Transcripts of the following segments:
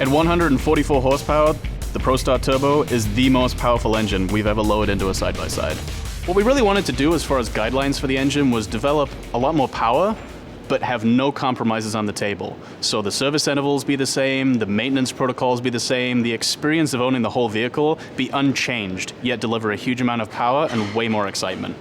At 144 horsepower, the ProStar Turbo is the most powerful engine we've ever lowered into a side-by-side. What we really wanted to do as far as guidelines for the engine was develop a lot more power, but have no compromises on the table. So the service intervals be the same, the maintenance protocols be the same, the experience of owning the whole vehicle be unchanged, yet deliver a huge amount of power and way more excitement.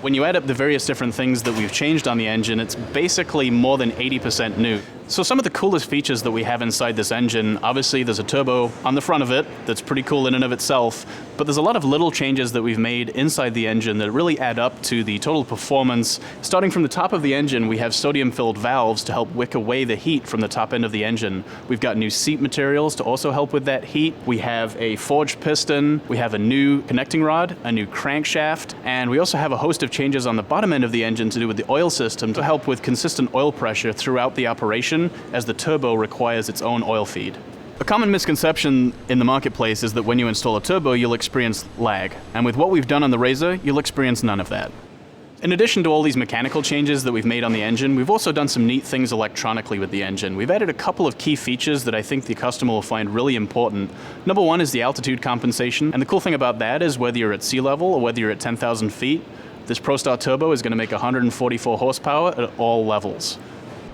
When you add up the various different things that we've changed on the engine, it's basically more than 80% new. So some of the coolest features that we have inside this engine, obviously there's a turbo on the front of it that's pretty cool in and of itself, but there's a lot of little changes that we've made inside the engine that really add up to the total performance. Starting from the top of the engine, we have sodium-filled valves to help wick away the heat from the top end of the engine. We've got new seat materials to also help with that heat. We have a forged piston, we have a new connecting rod, a new crankshaft, and we also have a host of changes on the bottom end of the engine to do with the oil system to help with consistent oil pressure throughout the operation, as the turbo requires its own oil feed. A common misconception in the marketplace is that when you install a turbo, you'll experience lag. And with what we've done on the RZR, you'll experience none of that. In addition to all these mechanical changes that we've made on the engine, we've also done some neat things electronically with the engine. We've added a couple of key features that I think the customer will find really important. Number one is the altitude compensation. And the cool thing about that is whether you're at sea level or whether you're at 10,000 feet, this ProStar Turbo is going to make 144 horsepower at all levels.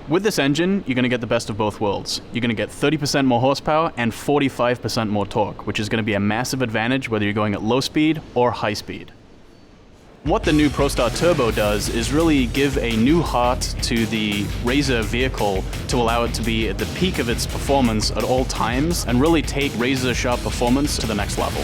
With this engine, you're going to get the best of both worlds. You're going to get 30% more horsepower and 45% more torque, which is going to be a massive advantage whether you're going at low speed or high speed. What the new ProStar Turbo does is really give a new heart to the RZR vehicle to allow it to be at the peak of its performance at all times and really take RZR sharp performance to the next level.